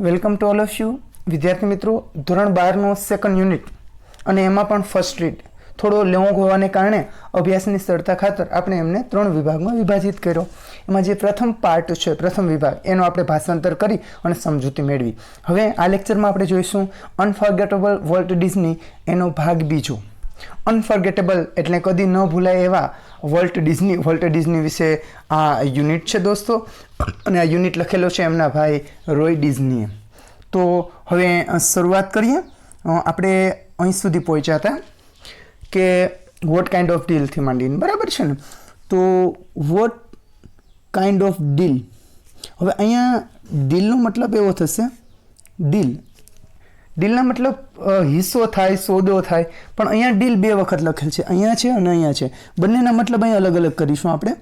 Welcome to all of you વિદ્યાર્થી મિત્રો. ધોરણ 12નો સેકન્ડ યુનિટ અને એમાં પણ ફર્સ્ટ રીડ થોડો લોંગ હોવાને કારણે અભ્યાસની સરળતા ખાતર આપણે એમને 3 વિભાગમાં વિભાજિત કર્યો. એમાં જે પ્રથમ પાર્ટ છે, પ્રથમ વિભાગ, એનો આપણે ભાષાંતર કરી અને સમજૂતી મેળવી. હવે આ લેક્ચરમાં આપણે જોઈશું અનફર્ગેટેબલ વોલ્ટ ડિઝની એનો ભાગ બીજો. અનફર્ગેટેબલ એટલે કદી ન ભૂલાય એવા વોલ્ટ ડિઝની વિશે આ યુનિટ છે દોસ્તો, અને આ યુનિટ લખેલો છે એમના ભાઈ રોય ડિઝનીએ. તો હવે શરૂઆત કરીએ. આપણે અહીં સુધી પહોંચ્યા હતા કે વોટ કાઇન્ડ ઓફ ડીલથી માંડીને, બરાબર છે ને? તો વોટ કાઇન્ડ ઓફ ડીલ, હવે અહીંયા ડીલનો મતલબ એવો થશે, ડીલના મતલબ હિસ્સો થાય, સોદો થાય, પણ અહીંયા ડીલ 2 વખત લખેલ છે, અહીંયા છે અને અહીંયા છે. બંનેના મતલબ અહીંયા અલગ અલગ કરીશું આપણે.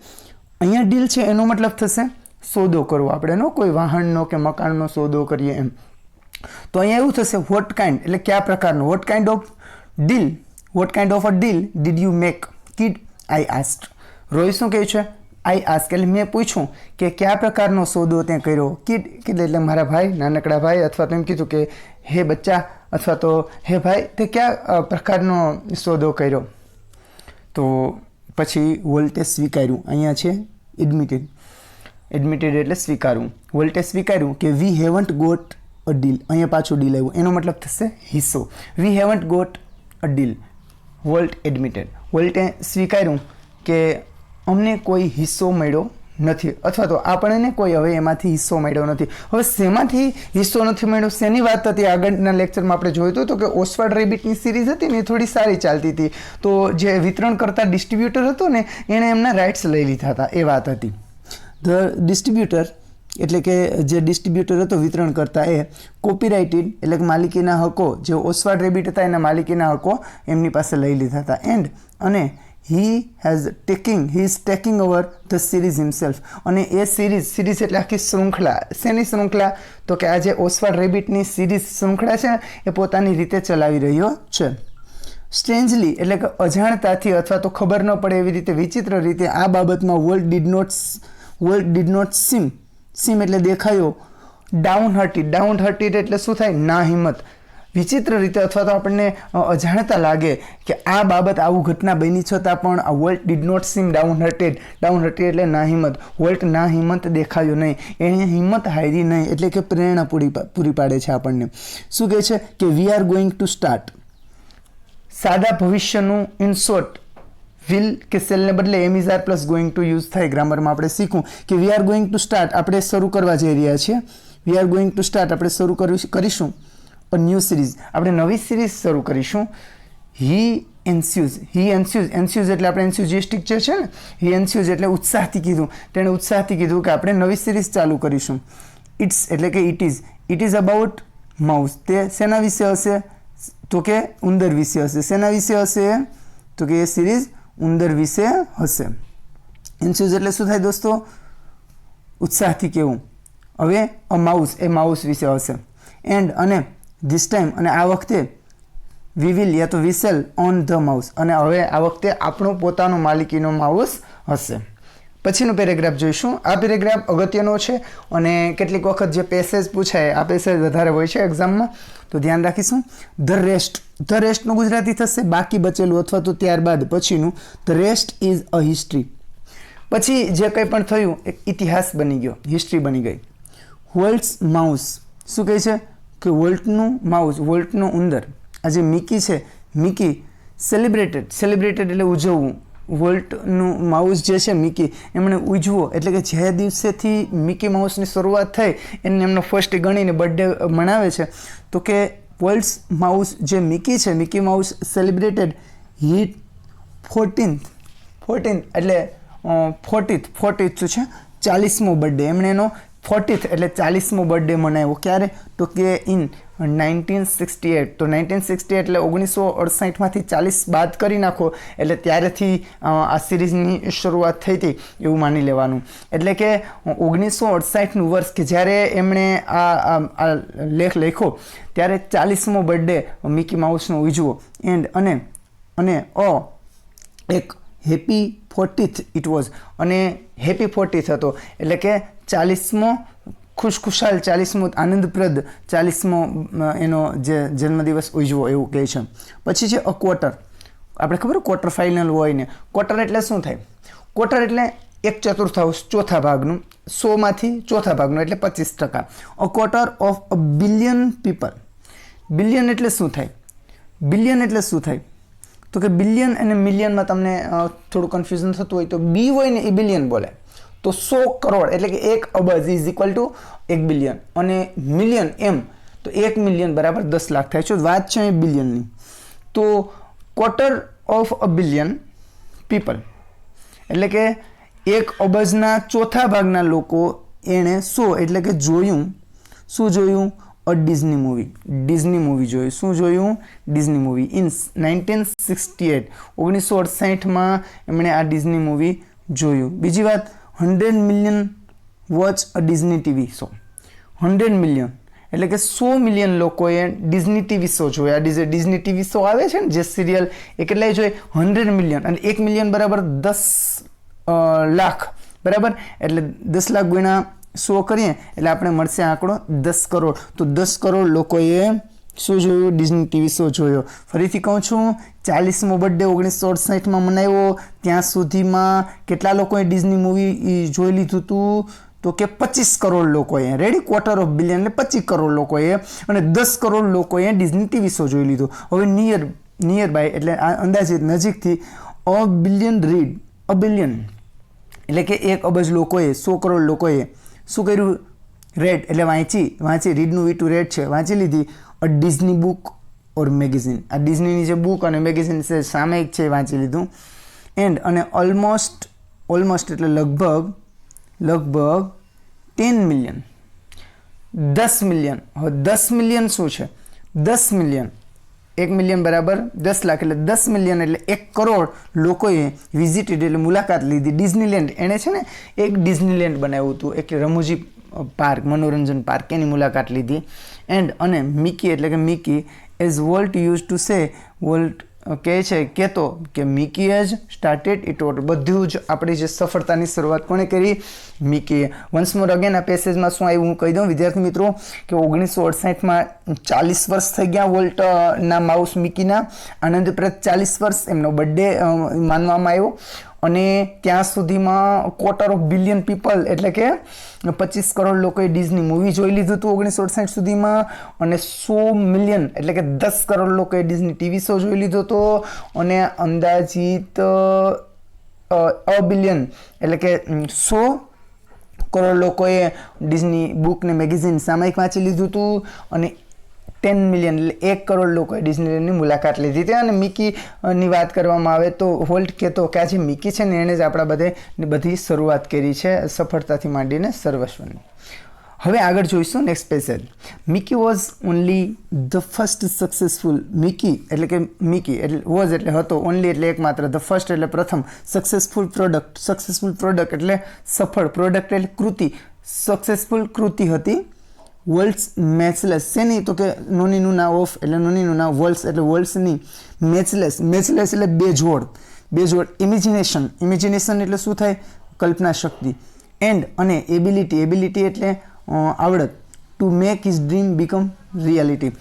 અહીંયા ડીલ છે એનો મતલબ થશે સોદો કરવો, આપણે એનો કોઈ વાહનનો કે મકાનનો સોદો કરીએ એમ. તો અહીંયા એવું થશે વોટ કાઇન્ડ એટલે કયા પ્રકારનો, what kind of deal, what kind of a deal did you make kid, I asked. Roy શું કહે છે? આઈ આસ્ક એટલે મેં પૂછ્યું કે કયા પ્રકારનો સોદો તે કર્યો. કિડ એટલે મારા ભાઈ, નાનકડા ભાઈ, અથવા તો એમ કીધું કે હે બચ્ચા, અથવા તો હે ભાઈ, તે કયા પ્રકારનો સોદો કર્યો. તો પછી વોલ્ટે સ્વીકાર્યું, અહીંયા છે એડમિટેડ, એડમિટેડ એટલે સ્વીકારવું. વોલ્ટે સ્વીકાર્યું કે we haven't got a deal, અહીંયા પાછું ડીલ આવ્યું, એનો મતલબ થશે હિસ્સો. We haven't got a deal, Walt admitted. વોલ્ટે સ્વીકાર્યું કે અમને કોઈ હિસ્સો મળ્યો નથી, અથવા તો આપણને કોઈ હવે એમાંથી હિસ્સો મળ્યો નથી. હવે શેમાંથી હિસ્સો નથી મળ્યો, શેની વાત હતી? આગળના લેક્ચરમાં આપણે જોયું હતું કે ઓસ્વાલ્ડ રેબિટની સિરીઝ હતી ને એ થોડી સારી ચાલતી હતી. તો જે વિતરણ કરતા ડિસ્ટ્રીબ્યુટર હતો ને એણે એમના રાઇટ્સ લઈ લીધા હતા, એ વાત હતી. ધ ડિસ્ટ્રીબ્યુટર એટલે કે જે ડિસ્ટ્રીબ્યુટર હતો વિતરણ કરતા, એ કોપીરાઇટેડ એટલે કે માલિકીના હકો, જે ઓસ્વાલ્ડ રેબિટ હતા એના માલિકીના હકો એમની પાસે લઈ લીધા હતા. અને he is taking over the series himself. અને એ સિરીઝ એટલે આખી શૃંખલા, શેની શૃંખલા? તો કે આ જે ઓસ્વાલ્ડ રેબિટની સિરીઝ શૃંખલા છે એ પોતાની રીતે ચલાવી રહ્યો છે. સ્ટ્રેન્જલી એટલે કે અજાણતાથી અથવા તો ખબર ન પડે એવી રીતે, વિચિત્ર રીતે આ બાબતમાં વોલ્ટ ડીડ નોટ સીમ એટલે દેખાયો ડાઉન હર્ટેડ એટલે શું થાય? ના હિંમત. વિચિત્ર રીતે અથવા તો આપણને અજાણતા લાગે કે આ બાબત, આવું ઘટના બની છતાં પણ આ Walt did not seem downhearted એટલે ના હિંમત. વોલ્ટ ના હિંમત દેખાયો નહીં, એણે હિંમત હારી નહીં, એટલે કે પ્રેરણા પૂરી પાડે છે આપણને. શું કહે છે કે we are going to start, સાદા ભવિષ્યનું ઇન શોર્ટ વિલ કે સેલને બદલે એમિઝાર પ્લસ ગોઈંગ ટુ યુઝ થાય. ગ્રામરમાં આપણે શીખવું કે we are going to start, આપણે શરૂ કરવા જઈ રહ્યા છીએ. We are going to start, આપણે શરૂ કરીશું ન્યૂ સિરીઝ, આપણે નવી સિરીઝ શરૂ કરીશું. હી એન્સ્યુઝ એટલે આપણે એન્સ્યુઝિસ્ટિક જે છે ને, હી એન્સ્યુઝ એટલે ઉત્સાહથી કીધું, તેણે ઉત્સાહથી કીધું કે આપણે નવી સિરીઝ ચાલુ કરીશું. ઇટ્સ એટલે કે ઇટ ઇઝ અબાઉટ માઉસ, તે શેના વિશે હશે? તો કે ઉંદર વિશે હશે. શેના વિશે હશે? તો કે એ સિરીઝ ઉંદર વિશે હશે. એન્સ્યુઝ એટલે શું થાય દોસ્તો? ઉત્સાહથી કહેવું. હવે અ માઉસ, એ માઉસ વિશે હશે. અને ધીસ ટાઈમ અને આ વખતે વી વિલ યા તો વી સેલ ઓન ધ માઉસ, અને હવે આ વખતે આપણો પોતાનો માલિકીનો માઉસ હશે. પછીનું પેરેગ્રાફ જોઈશું. આ પેરેગ્રાફ અગત્યનો છે અને કેટલીક વખત જે પેસેજ પૂછાય, આ પેસેજ વધારે હોય છે એક્ઝામમાં, તો ધ્યાન રાખીશું. ધ રેસ્ટનું ગુજરાતી થશે બાકી બચેલું, અથવા તો ત્યારબાદ પછીનું. The rest is a history. પછી જે કંઈ પણ થયું એક ઇતિહાસ બની ગયો, હિસ્ટ્રી બની ગઈ. વોલ્ટ્સ માઉસ, શું કહે છે કે વોલ્ટનું માઉસ, વોલ્ટનો ઉંદર, આ જે મિકી છે, મિકી સેલિબ્રેટેડ એટલે ઉજવવું. વોલ્ટનું માઉસ જે છે મિકી, એમણે ઉજવો એટલે કે જે દિવસેથી મિકી માઉસની શરૂઆત થઈ એને એમનો ફર્સ્ટ ગણીને બર્થડે મનાવે છે. તો કે વોલ્ટ્સ માઉસ જે મિકી છે, Mickey Mouse celebrated hit 14th એટલે 40th છે 40મો બર્થડે. એમણે એનો 40th એટલે 40મો બર્થડે મનાવ્યો. ક્યારે? તો કે ઇન 1968. તો 1968 એટલે 1968માંથી 40 બાદ કરી નાખો એટલે ત્યારેથી આ સિરીઝની શરૂઆત થઈ હતી એવું માની લેવાનું. એટલે કે 1968નું વર્ષ કે જ્યારે એમણે આ લેખ લખ્યો ત્યારે 40મો બર્થડે મિકી માઉસનો ઉજવો. અને એક હેપી 40th ઇટ વોઝ, અને હેપી 40th હતો એટલે કે 40મો ખુશખુશાલ 40મો આનંદપ્રદ 40મો એનો જે જન્મદિવસ ઉજવો એવું કહે છે. પછી છે અ ક્વાર્ટર. આપણે ખબર ક્વાર્ટર ફાઇનલ હોય ને, ક્વાર્ટર એટલે શું થાય? ક્વાર્ટર એટલે 1/4 ચોથા ભાગનું, 100માંથી ચોથા ભાગનું એટલે 25%. A quarter of a billion people. Billion એટલે શું થાય? બિલિયન એટલે શું થાય? તો કે બિલિયન અને મિલિયનમાં તમને થોડું કન્ફ્યુઝન થતું હોય તો બી હોય ને એ બિલિયન બોલે. તો 100 કરોડ એટલે કે 1 અબજ ઇઝ ઇક્વલ ટુ 1 બિલિયન, અને મિલિયન એમ તો 1 મિલિયન બરાબર 10 લાખ થાય છે. વાત છે અહીં બિલિયનની. તો quarter of a billion people એટલે કે 1 અબજના ચોથા ભાગના લોકો એણે 100 એટલે કે જોયું. શું જોયું? અ ડિઝની મૂવી. ડિઝની મૂવી જોયું. શું જોયું? Disney movie. ઇન 1968 1968માં એમણે આ ડિઝની મૂવી જોયું. બીજી વાત, 100 million watch a Disney TV show. 100 million એટલે કે 100 મિલિયન લોકોએ ડિઝની ટીવી શો જોયા. ડિઝની ટીવી શો આવે છે ને જે સિરિયલ, એ કેટલાય જોઈએ? 100 મિલિયન. અને 1 મિલિયન બરાબર 10 લાખ બરાબર. એટલે 10 લાખ ગુણ્યા 100 કરીએ એટલે આપણે મળશે આંકડો 10 કરોડ. તો 10 કરોડ લોકોએ શું જોયું? ડિઝની ટીવી શો જોયો. ફરીથી કહું છું, 40મો બર્થડે 1968માં મનાવ્યો. ત્યાં સુધીમાં કેટલા લોકોએ ડિઝની મૂવી જોઈ લીધું હતું? તો કે 25 કરોડ લોકોએ. રેડી? ક્વાર્ટર ઓફ બિલિયન એટલે 25 કરોડ લોકોએ, અને 10 કરોડ લોકોએ ડિઝની ટીવી શો જોઈ લીધું. હવે નિયર બાય એટલે અંદાજિત નજીકથી અ બિલિયન રીડ. અ બિલિયન એટલે કે 1 અબજ લોકોએ, 100 કરોડ લોકોએ શું કર્યું? રેડ એટલે વાંચી રીડનું વીટું રેડ છે, વાંચી લીધી. અ ડિઝની બુક ઓર મેગેઝિન. આ ડિઝનીની જે બુક અને મેગેઝિન છે સામયિક છે, વાંચી લીધું. અને ઓલમોસ્ટ એટલે લગભગ 10 મિલિયન. 10 મિલિયન. હવે 10 મિલિયન શું છે? 10 મિલિયન 1 મિલિયન બરાબર 10 લાખ એટલે 10 મિલિયન એટલે 1 કરોડ લોકોએ વિઝિટેડ એટલે મુલાકાત લીધી ડિઝનીલેન્ડ. એણે છે ને એક ડિઝનીલેન્ડ બનાવ્યું હતું, એક રમૂજી પાર્ક, મનોરંજન પાર્ક, એની મુલાકાત લીધી. અને મિકી એટલે કે Mickey as volt use to say, volt કહે છે કહેતો કે Mickey as started it all. બધું જ આપણી જે સફળતાની શરૂઆત કોણે કરી? મિકીએ. વન્સ મોર અગેન આ પેસેજમાં શું આવ્યું હું કહી દઉં વિદ્યાર્થી મિત્રો કે 1968માં 40 વર્ષ થઈ ગયા વોલ્ટના માઉસ મિકીના. આનંદપ્રદ 40 વર્ષ એમનો બર્થડે માનવામાં આવ્યો. અને ત્યાં સુધીમાં ક્વાર્ટર ઓફ બિલિયન પીપલ એટલે કે 25 કરોડ લોકોએ ડિઝની મૂવી જોઈ લીધું હતું 1968 સુધીમાં. અને 100 મિલિયન એટલે કે 10 કરોડ લોકોએ ડિઝની ટીવી શો જોઈ લીધો હતો. અને અંદાજિત અ બિલિયન એટલે કે 100 કરોડ લોકોએ ડિઝની બુક ને મેગેઝિન સામયિક વાંચી લીધું હતું. અને 10 મિલિયન એટલે 1 કરોડ લોકોએ ડિઝનીલેન્ડની મુલાકાત લીધી હતી. અને મિકીની વાત કરવામાં આવે તો વોલ્ટ કહેતો કે આ જે મિકી છે ને એણે જ આપણા બધી શરૂઆત કરી છે સફળતાથી માંડીને સર્વસ્વની. હવે આગળ જોઈશું next passage. Mickey was only the first successful. Mickey એટલે વોઝ એટલે હતો, ઓનલી એટલે એકમાત્ર, ધ ફર્સ્ટ એટલે પ્રથમ, સક્સેસફુલ પ્રોડક્ટ એટલે સફળ, પ્રોડક્ટ એટલે કૃતિ, સક્સેસફુલ કૃતિ હતી. વર્લ્ડ્સ મેચલેસ શેની? તો કે નોનીનું ના ઓફ એટલે નોનીનું ના, વર્લ્ડ્સ એટલે વર્લ્ડ્સની, મેચલેસ એટલે બેજોડ, ઇમેજિનેશન એટલે શું થાય? કલ્પના શક્તિ. અને એબિલિટી એટલે આવડત. Two make his dream become reality.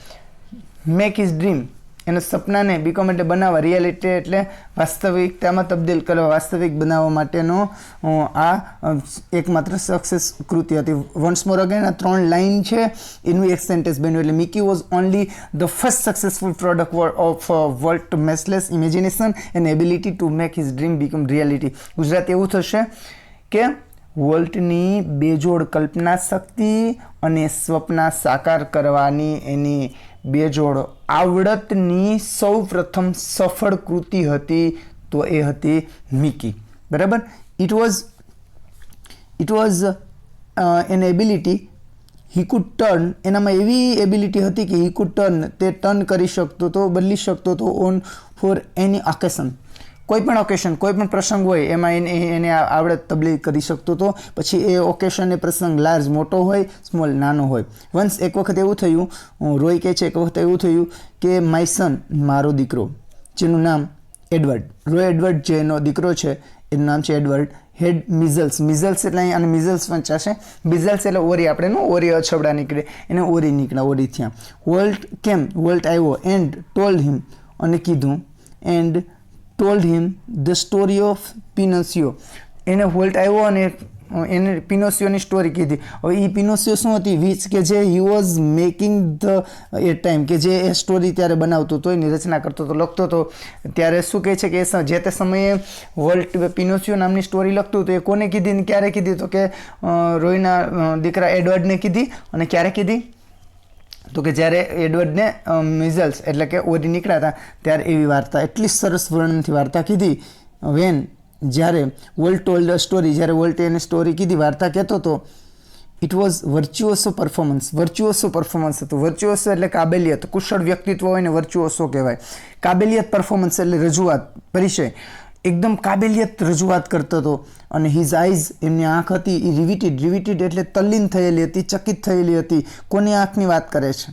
Make his dream એના સપનાને, બીકમ એટલે બનાવવા, રિયાલિટી એટલે વાસ્તવિકતામાં તબદીલ કરવા, વાસ્તવિક બનાવવા માટેનો આ એકમાત્ર સક્સેસ કૃતિ હતી. વન્સ મોર અગેન આ 3 લાઇન છે એનું એક સેન્ટેન્સ બન્યું. એટલે Mickey was only the first successful product of world matchless imagination and ability to make his dream become reality. Gujarat એવું થશે કે વોલ્ટની બેજોડ કલ્પના શક્તિ અને સ્વપ્ન સાકાર કરવાની એની બેજોડ આવડતની સૌ પ્રથમ સફળ કૃતિ હતી તો એ હતી મિકી. બરાબર. It was an ability he could turn. એનામાં એવી એબિલિટી હતી કે હી કુડ ટર્ન, તે ટર્ન કરી શકતો હતો, બદલી શકતો હતો ઓન ફોર એની ઓકેશન. કોઈ પણ ઓકેશન, કોઈ પણ પ્રસંગ હોય એમાં એને આવડત તબદીલ કરી શકતો હતો. પછી એ ઓકેશન, એ પ્રસંગ લાર્જ મોટો હોય, સ્મોલ નાનો હોય. વન્સ એક વખત એવું થયું, રોય કહે છે એક વખત એવું થયું કે માય સન મારો દીકરો, જેનું નામ એડવર્ડ, રોય એડવર્ડ જેનો દીકરો છે એનું નામ છે એડવર્ડ, હેડ મિઝલ્સ. મિઝલ્સ એટલે અહીં અને મિઝલ્સ વંચાશે. મિઝલ્સ એટલે ઓરી, આપણે નો ઓરી અછબડા નીકળે એને ઓરી નીકળ્યા, ઓરી થયા. વોલ્ટ કેમ, વોલ્ટ આવ્યો એન્ડ ટોલ્ડ હિમ, અને કીધું, and told him the story of Pinocchio. એને વોલ્ટ આવ્યો અને એને પિનોસિયોની સ્ટોરી કીધી. હવે એ પિનોસિયો શું હતી, વિચ કે જે he was making the A time, કે જે એ સ્ટોરી ત્યારે બનાવતો હતો, એની રચના કરતો હતો, લખતો હતો. ત્યારે શું કહે છે કે જે તે સમયે વોલ્ટ પિનોસિયો નામની સ્ટોરી લખતું હતું, એ કોને કીધી ને ક્યારે કીધી, તો કે રોયના દીકરા એડવર્ડને કીધી. અને ક્યારે કીધી, તો કે જ્યારે એડવર્ડને મિઝલ્સ એટલે કે ઓરી નીકળ્યા હતા ત્યારે એવી વાર્તા, એટલી સરસ વર્ણનથી વાર્તા કીધી. વેન જ્યારે વોલ્ટ ટોલ્ડ અ સ્ટોરી, જ્યારે વોલ્ટે એને સ્ટોરી કીધી, વાર્તા કહેતો હતો, ઇટ વોઝ વર્ચ્યુઓસો પરફોર્મન્સ. વર્ચ્યુઓસો પરફોર્મન્સ હતું. વર્ચ્યુઓસો એટલે કાબેલિયત, કુશળ વ્યક્તિત્વ હોય ને વર્ચ્યુઓસો કહેવાય. કાબેલિયત પરફોર્મન્સ એટલે રજૂઆત, પરિચય, એકદમ કાબેલિયત રજૂઆત કરતો હતો. અને હિઝ આઈઝ, એમની આંખ હતી એ રિવિટેડ. રિવિટેડ એટલે તલ્લીન થયેલી હતી, ચકિત થયેલી હતી. કોની આંખની વાત કરે છે,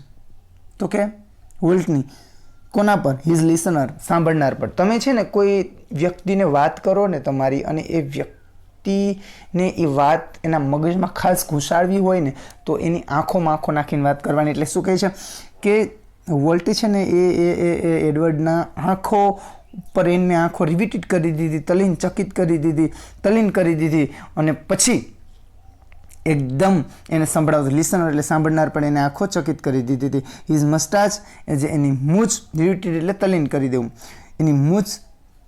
તો કે વોલ્ટની. કોના પર, હિઝ લિસનર, સાંભળનાર પર. તમે છે ને કોઈ વ્યક્તિને વાત કરો ને તમારી, અને એ વ્યક્તિને એ વાત એના મગજમાં ખાસ ઘુસાડવી હોય ને, તો એની આંખોમાં આંખો નાખીને વાત કરવાની. એટલે શું કહે છે કે વોલ્ટે છે ને એ એડવર્ડના આંખો પર એને આંખો રિવિટેડ કરી દીધી, તલીન ચકિત કરી દીધી, તલીન કરી દીધી. અને પછી એકદમ એને સંભળાવતું, લિસનર એટલે સાંભળનાર, પણ એને આંખો ચકિત કરી દીધી હતી. હિઝ મસ્ટાચ, એ જે એની મૂછ, રિવિટેડ એટલે તલીન કરી દેવું, એની મૂછ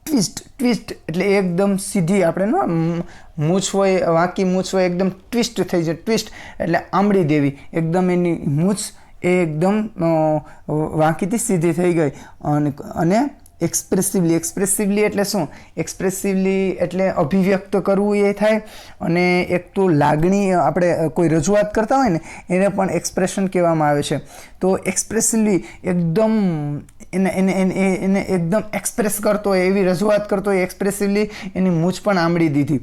ટ્વિસ્ટ. ટ્વિસ્ટ એટલે એકદમ સીધી, આપણે નો મૂછ હોય, વાંકી મૂછ હોય, એકદમ ટ્વિસ્ટ થઈ જાય. ટ્વિસ્ટ એટલે આંબળી દેવી, એકદમ એની મૂછ એ એકદમ વાંકીથી સીધી થઈ ગઈ. અને એક્સપ્રેસિવલી, એક્સપ્રેસિવલી એટલે શું, એક્સપ્રેસિવલી એટલે અભિવ્યક્ત કરવું એ થાય. અને એક તો લાગણી, આપણે કોઈ રજૂઆત કરતા હોય ને એને પણ એક્સપ્રેશન કહેવામાં આવે છે. તો એક્સપ્રેસિવલી એકદમ એને એકદમ એક્સપ્રેસ કરતો હોય, એવી રજૂઆત કરતો હોય, એક્સપ્રેસિવલી એની મૂછ પણ આંબળી દીધી.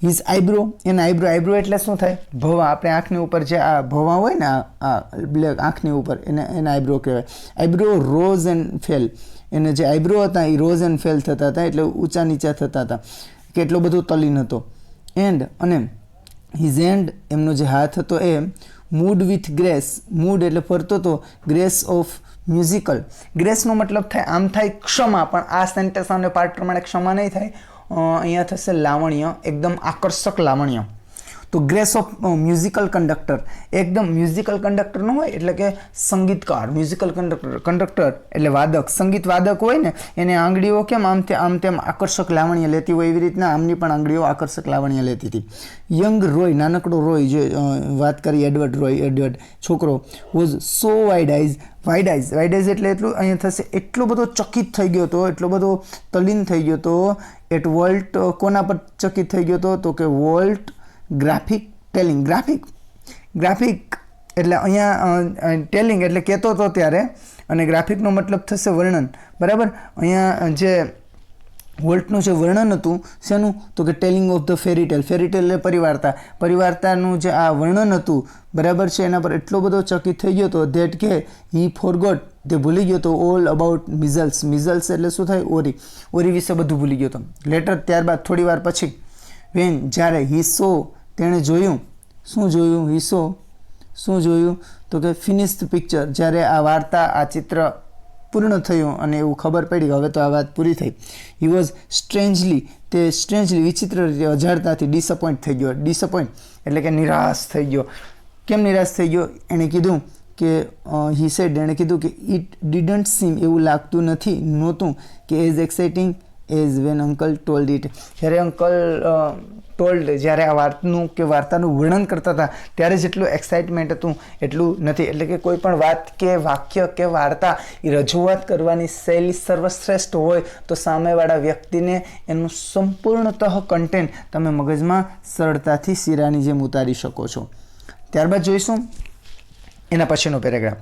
હિઝ આઈબ્રો, એના આઈબ્રો. આઈબ્રો એટલે શું થાય, ભવા, આપણે આંખની ઉપર જે આ ભવા હોય ને આ બ્લેક આંખની ઉપર, એના આઈબ્રો કહેવાય. Eyebrow rose and fail. એને જે આઈબ્રો હતા એ રોઝ એન્ડ ફેલ થતા હતા, એટલે ઊંચા નીચા થતા હતા, કે એટલો બધો તલીન હતો. એન્ડ અને હિઝ એન્ડ, એમનો જે હાથ હતો એ મૂડ વિથ ગ્રેસ. મૂડ એટલે ફરતો હતો, ગ્રેસ ઓફ મ્યુઝિકલ. ગ્રેસનો મતલબ થાય, આમ થાય ક્ષમા, પણ આ સેન્ટેન્સ અને પાર્ટ પ્રમાણે ક્ષમા નહીં થાય. અહીંયા થશે લાવણ્ય, એકદમ આકર્ષક લાવણ્ય. તો ગ્રેસ ઓફ મ્યુઝિકલ કંડક્ટર, એકદમ મ્યુઝિકલ કંડક્ટર ન હોય એટલે કે સંગીતકાર. મ્યુઝિકલ કંડક્ટર એટલે વાદક, સંગીત વાદક હોય ને, એને આંગળીઓ કેમ આમ તેમ આકર્ષક લાવણ્ય લેતી હોય, એવી રીતના આમની પણ આંગળીઓ આકર્ષક લાવણ્ય લેતી હતી. યંગ રોય, નાનકડો રોય, જે વાત કરી એડવર્ડ રોય, એડવર્ડ છોકરો, was so wide eyes. Wide eyes, wide eyes એટલે એટલું અહીંયા થશે, એટલો બધો ચકિત થઈ ગયો હતો, એટલો બધો તલ્લીન થઈ ગયો હતો. એટ વોલ્ટ, કોના પર ચકિત થઈ ગયો હતો, તો કે વોલ્ટ ગ્રાફિક ટેલિંગ. ગ્રાફિક એટલે અહીંયા ટેલિંગ એટલે કહેતો હતો ત્યારે, અને ગ્રાફિકનો મતલબ થશે વર્ણન, બરાબર. અહીંયા જે વોલ્ટનું જે વર્ણન હતું શેનું, તો કે telling of the fairy tale. Fairy tale એટલે પરિવાર્તા. પરિવાર્તાનું જે આ વર્ણન હતું, બરાબર છે, એના પર એટલો બધો ચકિત થઈ ગયો હતો ધેટ કે હી ફોરગોટ, તે ભૂલી ગયો હતો ઓલ અબાઉટ મિઝલ્સ. મિઝલ્સ એટલે શું થાય, ઓરી. ઓરી વિશે બધું ભૂલી ગયો હતો. લેટર, ત્યારબાદ થોડી વાર પછી, વેન, જ્યારે, હી સો, તેણે જોયું. શું જોયું, હી સો, શું જોયું, તો કે ફિનિશ્ડ પિક્ચર. જ્યારે આ વાર્તા, આ ચિત્ર પૂર્ણ થયું અને એવું ખબર પડી હવે તો આ વાત પૂરી થઈ. હી વોઝ સ્ટ્રેન્જલી, તે સ્ટ્રેન્જલી વિચિત્ર રીતે, અજાણતાથી ડિસઅપોઇન્ટ થઈ ગયો. ડિસઅપોઇન્ટ એટલે કે નિરાશ થઈ ગયો. કેમ નિરાશ થઈ ગયો, એણે કીધું કે હી સેડ, એણે કીધું કે ઇટ ડિડન્ટ સીમ, એવું લાગતું નથી, નહોતું કે as exciting as when uncle told it. જ્યારે અંકલ ટોલ્ડ, જ્યારે આ વાર્તાનું વર્ણન કરતા હતા ત્યારે જેટલું એક્સાઇટમેન્ટ હતું એટલું નથી. એટલે કે કોઈ પણ વાત કે વાક્ય કે વાર્તા એ રજૂઆત કરવાની શૈલી સર્વશ્રેષ્ઠ હોય તો સામેવાળા વ્યક્તિને એનું સંપૂર્ણતઃ કન્ટેન્ટ તમે મગજમાં સરળતાથી શીરાની જેમ ઉતારી શકો છો. ત્યારબાદ જોઈશું એના પછીનો paragraph.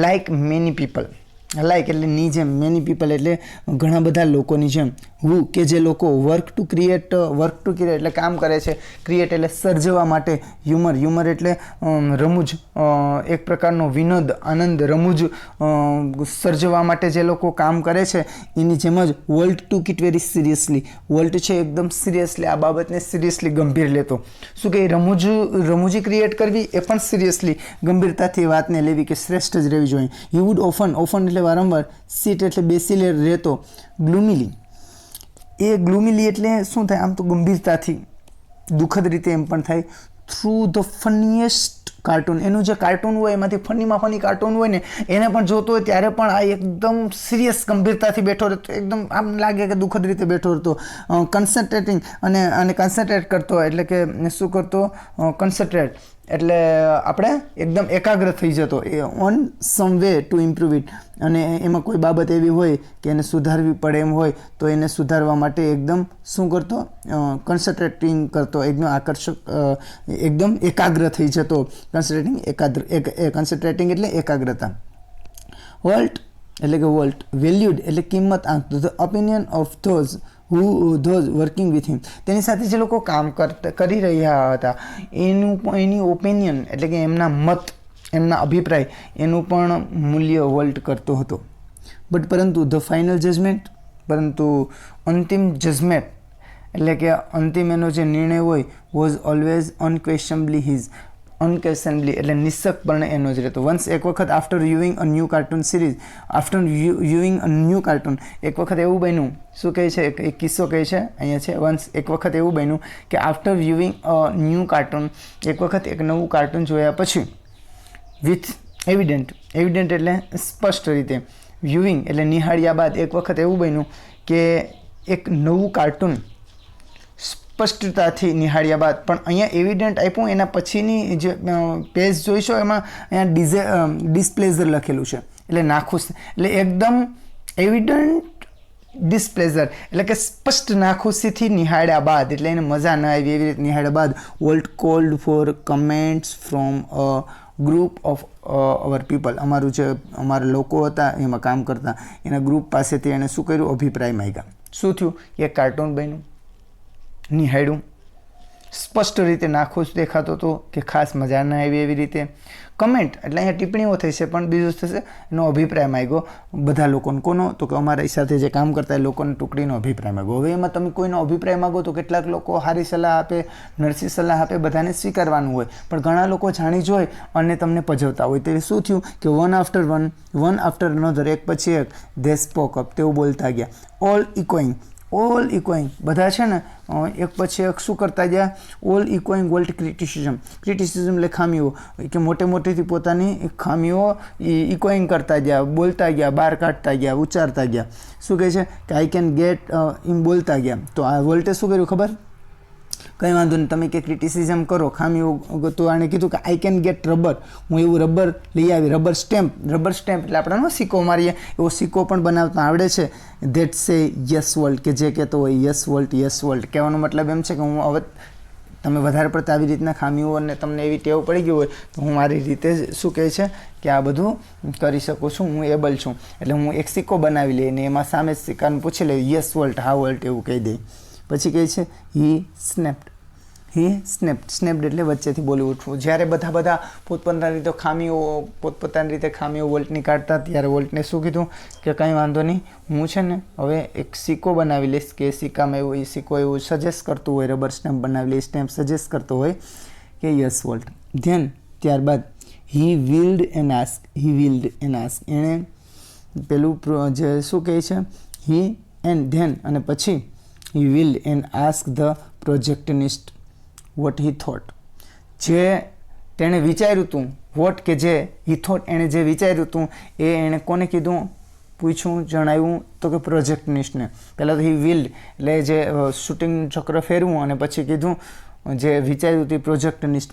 Like many people. Like એટલે ની જેમ, મેની પીપલ એટલે ઘણા બધા લોકોની જેમ, હુ કે જે લોકો વર્ક ટુ ક્રિએટ એટલે કામ કરે છે, ક્રિએટ એટલે સર્જવા માટે, હ્યુમર એટલે રમૂજ, એક પ્રકારનો વિનોદ, આનંદ, રમૂજ સર્જવા માટે જે લોકો કામ કરે છે એની જેમ જ Walt took it very seriously, Walt છે એકદમ સિરિયસલી, આ બાબતને સિરિયસલી ગંભીર લેતો. શું કે રમૂજી ક્રિએટ કરવી એ પણ સિરિયસલી ગંભીરતાથી વાતને લેવી કે શ્રેષ્ઠ જ રહેવી જોઈએ. હી વુડ ઓફન એટલે વારંવાર, સીટ એટલે બેસી રહેતો, ગ્લુમિલી એ ગ્લુમિલી એટલે શું થાય, આમ તો ગંભીરતાથી, દુઃખદ રીતે એમ પણ થાય. થ્રુ ધ ફનીએસ્ટ કાર્ટૂન, એનું જે કાર્ટૂન હોય એમાંથી ફનીમાં ફની કાર્ટૂન હોય ને એને પણ જોતો હોય ત્યારે પણ આ એકદમ સિરિયસ ગંભીરતાથી બેઠો રહેતો, એકદમ આમ લાગે કે દુઃખદ રીતે બેઠો રહેતો. કન્સન્ટ્રેટિંગ અને કન્સન્ટ્રેટ કરતો એટલે કે શું કરતો, કન્સન્ટ્રેટ એટલે આપણે એકદમ એકાગ્ર થઈ જતો, એ on some way to improve it, અને એમાં કોઈ બાબત એવી હોય કે એને સુધારવી પડે એમ હોય તો એને સુધારવા માટે એકદમ શું કરતો, કન્સન્ટ્રેટિંગ કરતો, એકદમ આકર્ષક, એકદમ એકાગ્ર થઈ જતો. કન્સન્ટ્રેટિંગ એટલે એકાગ્રતા. વોલ્ટ એટલે કે વોલ્ટ, વેલ્યુડ એટલે કિંમત આંકતો, the opinion of those working with him, તેની સાથે જે લોકો કામ કરી રહ્યા હતા એની ઓપિનિયન એટલે કે એમના મત, એમના અભિપ્રાય, એનું પણ મૂલ્ય વોલ્ટ કરતો હતો. પરંતુ ધ ફાઇનલ જજમેન્ટ, પરંતુ અંતિમ જજમેન્ટ એટલે કે અંતિમ એનો જે નિર્ણય હોય, વોઝ ઓલવેઝ અનક્વેશ્ચનેબલી હિઝ, અનક્વેશ્ચનેબલી એટલે નિશ્ચકપણે એનો જ રહેતો. વન્સ એક વખત after viewing a new cartoon series, after viewing a new cartoon, એક વખત એવું બન્યું, શું કહે છે, એક કિસ્સો કહે છે અહીંયા છે, વન્સ એક વખત એવું બન્યું કે after viewing a new cartoon, એક વખત એક નવું કાર્ટૂન જોયા પછી, વિથ એવિડન્ટ એટલે સ્પષ્ટ રીતે, વ્યુઇંગ એટલે નિહાળ્યા બાદ, એક વખત એવું બન્યું કે એક નવું કાર્ટૂન સ્પષ્ટતાથી નિહાળ્યા બાદ, પણ અહીંયા એવિડન્ટ આપ્યું, એના પછીની જે પેજ જોઈશો એમાં અહીંયા ડિસ્પ્લેઝર લખેલું છે, એટલે નાખુશ, એટલે એકદમ એવિડન્ટ ડિસ્પ્લેઝર એટલે કે સ્પષ્ટ નાખુશીથી નિહાળ્યા બાદ, એટલે એને મજા ન આવી એવી રીતે નિહાળ્યા બાદ, Walt called for comments from a group of our people, અમારા લોકો હતા એમાં કામ કરતા એના ગ્રુપ પાસેથી એણે શું કર્યું, અભિપ્રાય માંગ્યા. શું થયું, એક કાર્ટૂન બન્યું, નિહાળ્યું, સ્પષ્ટ રીતે નાખુશ દેખાતો હતો કે ખાસ મજા ન આવી એવી રીતે. કમેન્ટ એટલે અહીંયા ટિપ્પણીઓ થઈ છે, પણ બીજું થશે એનો અભિપ્રાય માંગ્યો બધા લોકોને. કોનો, તો કે અમારી સાથે જે કામ કરતા એ લોકોની ટુકડીનો અભિપ્રાય માંગ્યો. હવે એમાં તમે કોઈનો અભિપ્રાય માગો તો કેટલાક લોકો સારી સલાહ આપે, નરસી સલાહ આપે, બધાને સ્વીકારવાનું હોય, પણ ઘણા લોકો જાણી જોઈ અને તમને પજવતા હોય. તે શું થયું કે વન આફ્ટર અનધર, એક પછી એક, ધે સ્પોક અપ, તેઓ બોલતા ગયા. ઓલ ઇકોઈંગ બધા છે ને એક પછી એક શું કરતા ગયા, ઓલ ઇકોઈંગ વોલ્ટ ક્રિટિસિઝમ એટલે ખામીઓ, કે મોટેથી પોતાની ખામીઓ ઇકોઈંગ કરતા ગયા, બોલતા ગયા, બહાર કાઢતા ગયા, ઉચ્ચારતા ગયા. શું કહે છે કે આઈ કેન ગેટ, એમ બોલતા ગયા. તો આ વોલ્ટે શું કર્યું ખબર, કંઈ વાંધો નહીં, તમે કે ક્રિટિસિઝમ કરો, ખામીઓ, તો આણે કીધું કે આઈ કેન ગેટ રબર, હું એવું રબર લઈ આવી, રબર સ્ટેમ્પ એટલે આપણે સિક્કો મારીએ એવો સિક્કો પણ બનાવતા આવડે છે. ધેટ સે યસ વોલ્ટ, કે જે કહેતો હોય યસ વોલ્ટ, કહેવાનો મતલબ એમ છે કે હું હવે તમે વધારે પડતા આવી રીતના ખામીઓ અને તમને એવી ટેવ પડી ગઈ હોય તો હું મારી રીતે શું કહે છે કે આ બધું કરી શકું છું, હું એબલ છું. એટલે હું એક સિક્કો બનાવી લઈએ ને એમાં સામે સિક્કાને પૂછી લે યસ વોલ્ટ, હા વોલ્ટ એવું કહી દે. પછી કહે છે હી સ્નેપ્ડ એટલે વચ્ચેથી બોલી ઉઠવું. જ્યારે બધા પોતપોતાની રીતે ખામીઓ વોલ્ટની કાઢતા, ત્યારે વોલ્ટને શું કીધું કે કંઈ વાંધો નહીં, હું છે ને હવે એક સિક્કો બનાવી લઈશ, કે સિક્કામાં એવું સિક્કો એવું સજેસ્ટ કરતું હોય, રબર સ્ટેમ્પ બનાવી લઈશ, સ્ટેમ્પ સજેસ્ટ કરતો હોય કે યસ વોલ્ટ. ત્યારબાદ હી વિલ્ડ એન્ડ આસ્ક, એણે પેલું જે શું કહે છે હી એન્ડ ધેન, અને પછી he would and ask the protagonist what he thought, જે તેણે વિચાર્યું હતું, વોટ કે જે હી થોટ એણે જે વિચાર્યું હતું એ એણે કોને કીધું, પૂછ્યું, જણાવ્યું, તો કે પ્રોજેક્ટનિસ્ટને. પહેલાં તો હી વિલ્ડ એટલે જે શૂટિંગ ચક્ર ફેરવું, અને પછી કીધું જે વિચાર્યું હતું પ્રોજેક્ટનિસ્ટ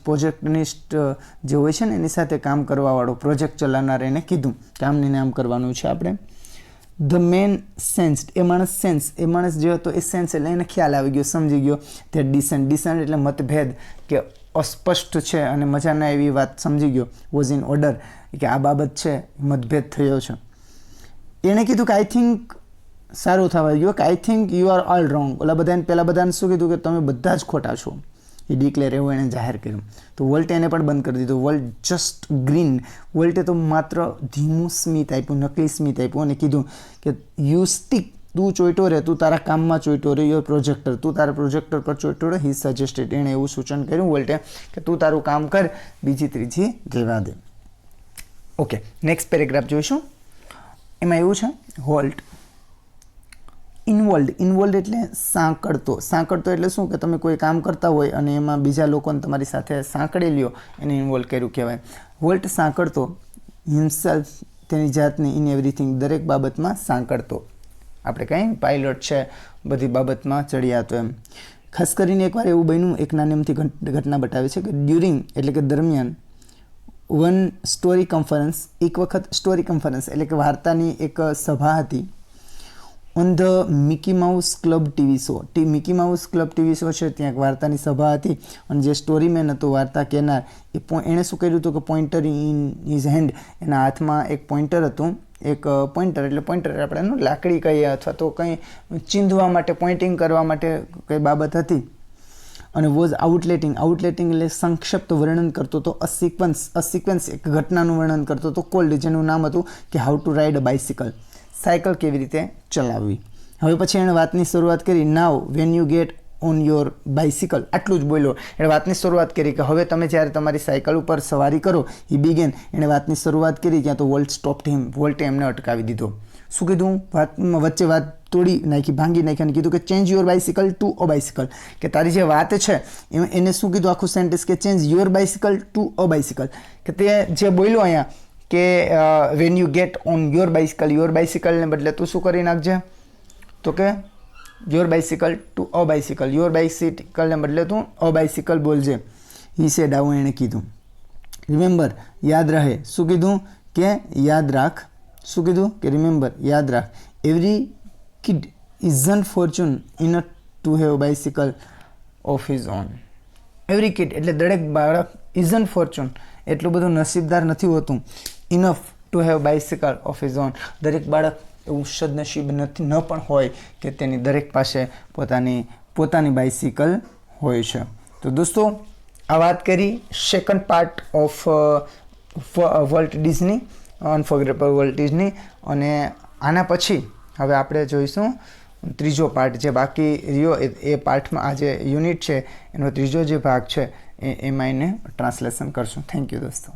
જે હોય છે ને એની સાથે કામ કરવાવાળો, પ્રોજેક્ટ ચલાવનાર, એને કીધું કામને નામ કરવાનું છે આપણે. ધ મેન સેન્સ્ડ, એ માણસ જે હતો એ સેન્સ એટલે એને ખ્યાલ આવી ગયો, સમજી ગયો. તે ડિસન્ટ એટલે મતભેદ, કે અસ્પષ્ટ છે અને મજા ના એવી વાત સમજી ગયો. વોઝ ઇન ઓર્ડર, કે આ બાબત છે મતભેદ થયો છે. એણે કીધું કે આઈ થિંક સારું થવા ગયું કે I think you are all wrong. ઓલા બધાને પહેલાં બધાને શું કીધું કે તમે બધા જ ખોટા છો. એ ડિક્લેર એવું એણે જાહેર કર્યું. તો વોલ્ટે એને પણ બંધ કરી દીધું. Volt just green. વોલ્ટે તો માત્ર ધીમું સ્મિત આપ્યું, નકલી સ્મિત આપ્યું અને કીધું કે યુ સ્ટીક, તું ચોઈટો રહે, તું તારા કામમાં ચોઈટો રહે, યોર પ્રોજેક્ટર, તું તારા પ્રોજેક્ટર પર ચોઈટો રહે. હી સજેસ્ટેડ, એણે એવું સૂચન કર્યું વોલ્ટે કે તું તારું કામ કર, બીજી ત્રીજી રહેવા દે. ઓકે, નેક્સ્ટ પેરેગ્રાફ જોઈશું. એમાં એવું છે વોલ્ટ ઇન્વોલ્ડ એટલે સાંકળતો. સાંકળતો એટલે શું કે તમે કોઈ કામ કરતા હોય અને એમાં બીજા લોકોને તમારી સાથે સાંકળી લ્યો, એને ઇન્વોલ્વ કર્યું કહેવાય. વોલ્ટ સાંકળતો, હિમસેલ્ફ, તેની જાતને, ઇન એવરીથિંગ, દરેક બાબતમાં સાંકળતો. આપણે કંઈ પાયલોટ છે, બધી બાબતમાં ચડિયાતો એમ. ખાસ કરીને એકવાર એવું બન્યું, એક નાની અમથી ઘટના બતાવે છે કે ડ્યુરિંગ એટલે કે દરમિયાન વન સ્ટોરી કોન્ફરન્સ, એક વખત સ્ટોરી કોન્ફરન્સ એટલે કે વાર્તાની એક સભા હતી on the Mickey mouse club TV show. Mickey mouse club TV show છે, ત્યાં એક વાર્તાની સભા હતી અને જે સ્ટોરીમેન હતો, વાર્તા કહેનાર, એણે શું કર્યું હતું કે પોઇન્ટર ઇન હિઝ હેન્ડ, એના હાથમાં એક પોઇન્ટર હતું. એક પોઇન્ટર એટલે પોઇન્ટર આપણે એનું લાકડી કહીએ અથવા તો કંઈ ચીંધવા માટે, પોઇન્ટિંગ કરવા માટે કંઈ બાબત હતી. અને વોઝ આઉટલેટિંગ એટલે સંક્ષિપ્ત વર્ણન કરતો હતો. અ સિક્વન્સ એક ઘટનાનું વર્ણન કરતો હતો. કોલ્ડ, જેનું નામ હતું કે how to ride a bicycle, સાયકલ કેવી રીતે ચલાવવી. હવે પછી એણે વાતની શરૂઆત કરી. Now when you get on your bicycle, આટલું જ બોલ્યો. એણે વાતની શરૂઆત કરી કે હવે તમે જ્યારે તમારી સાયકલ ઉપર સવારી કરો. હી બિગેન, એણે વાતની શરૂઆત કરી. ત્યાં તો વોલ્ટ સ્ટોપ્ડ હિમ, વોલ્ટે એમને અટકાવી દીધો. શું કીધું? વાતમાં વચ્ચે વાત તોડી નાખી, ભાંગી નાખી અને કીધું કે change your bicycle to a bicycle, કે તારી જે વાત છે એને શું કીધું આખું સેન્ટેન્સ કે change your bicycle to a bicycle. કે તે જે બોલ્યો અહીંયા કે when you get on your bicycle, your બાઇસિકલને બદલે તું શું કરી નાખજે, તો કે your bicycle to a bicycle, your બાઇસિકલને બદલે તું અ બાઇસિકલ બોલજે. હી સેડ, આવું એણે કીધું. રિમેમ્બર, યાદ રહે. શું કીધું? કે યાદ રાખ. શું કીધું? કે રિમેમ્બર, યાદ રાખ. Every kid isn't Fortune in to have bicycle of his own. Every kid એટલે દરેક બાળક, ઇઝન્ટ ફોર્ચ્યુન એટલું બધું નસીબદાર નથી હોતું, enough to have bicycle of his own, દરેક બાળક એવું સદનસીબ નથી, ન પણ હોય કે તેની દરેક પાસે પોતાની બાઇસિકલ હોય છે. તો દોસ્તો, આ વાત કરી second part of Walt Disney, unforgettable Walt Disney. અને આના પછી હવે આપણે જોઈશું ત્રીજો પાર્ટ જે બાકી રહ્યો. એ પાર્ટમાં આ જે યુનિટ છે એનો ત્રીજો જે ભાગ છે એમાં એને ટ્રાન્સલેશન કરશું. થેન્ક યુ દોસ્તો.